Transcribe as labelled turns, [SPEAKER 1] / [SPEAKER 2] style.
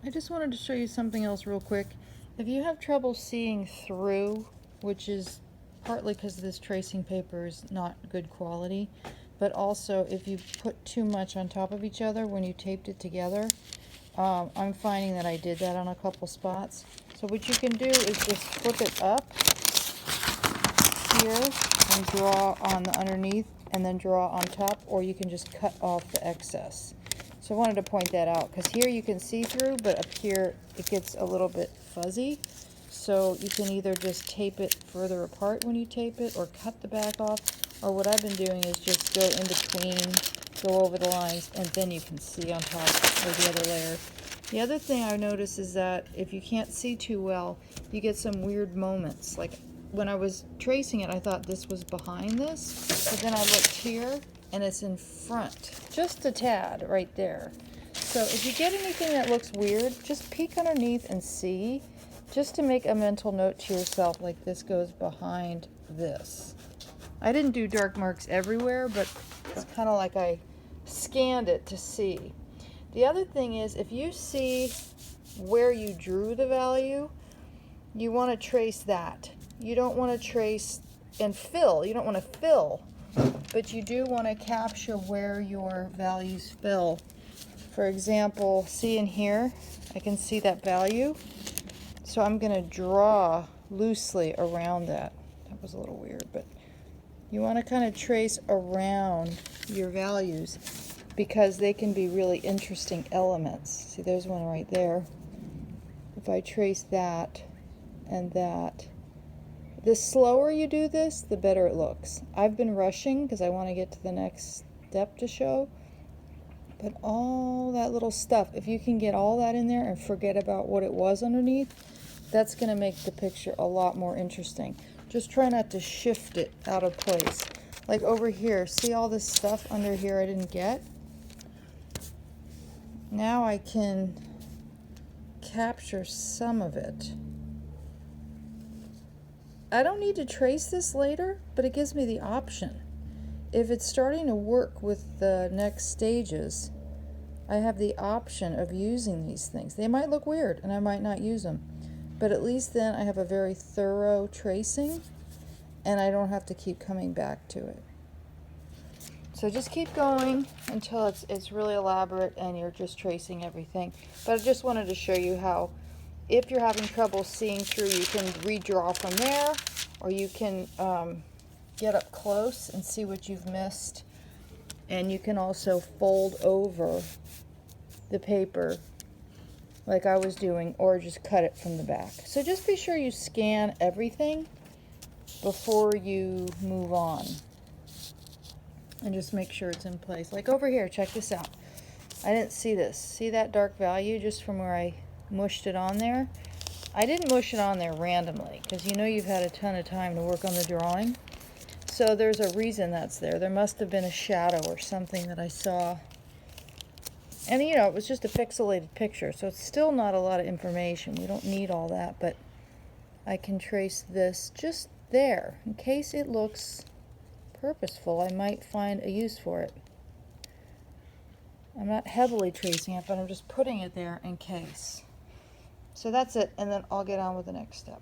[SPEAKER 1] I just wanted to show you something else real quick. If you have trouble seeing through, which is partly because this tracing paper is not good quality, but also if you put too much on top of each other when you taped it together, I'm finding that I did that on a couple spots. So what you can do is just flip it up here and draw on the underneath and then draw on top, or you can just cut off the excess. So I wanted to point that out because here you can see through, but up here it gets a little bit fuzzy. So you can either just tape it further apart when you tape it, or cut the back off, or what I've been doing is just go in between, go over the lines, and then you can see on top or the other layer. The other thing I noticed is that if you can't see too well, you get some weird moments. Like when I was tracing it, I thought this was behind this, but then I looked here and it's in front, just a tad right there. So if you get anything that looks weird, just peek underneath and see, just to make a mental note to yourself, like this goes behind this. I didn't do dark marks everywhere, but it's kind of like I scanned it to see. The other thing is, if you see where you drew the value, you want to trace that. You don't want to trace and fill. You don't want to fill, but you do want to capture where your values fill. For example, see in here, I can see that value. So I'm going to draw loosely around that. That was a little weird, but you want to kind of trace around your values because they can be really interesting elements. See, there's one right there. If I trace that and that, the slower you do this, the better it looks. I've been rushing because I want to get to the next step to show. But all that little stuff, if you can get all that in there and forget about what it was underneath, that's going to make the picture a lot more interesting. Just try not to shift it out of place. Like over here, see all this stuff under here I didn't get? Now I can capture some of it. I don't need to trace this later, but it gives me the option. If it's starting to work with the next stages, I have the option of using these things. They might look weird and I might not use them, but at least then I have a very thorough tracing and I don't have to keep coming back to it. So just keep going until it's really elaborate and you're just tracing everything. But I just wanted to show you how, if you're having trouble seeing through, you can redraw from there, or you can get up close and see what you've missed. And you can also fold over the paper like I was doing, or just cut it from the back. So just be sure you scan everything before you move on. And just make sure it's in place. Like over here, check this out. I didn't see this. See that dark value just from where I mushed it on there? I didn't mush it on there randomly, because you know you've had a ton of time to work on the drawing. So there's a reason that's there. There must have been a shadow or something that I saw. And you know, it was just a pixelated picture, so it's still not a lot of information. We don't need all that, but I can trace this just there. In case it looks purposeful, I might find a use for it. I'm not heavily tracing it, but I'm just putting it there in case. So that's it, and then I'll get on with the next step.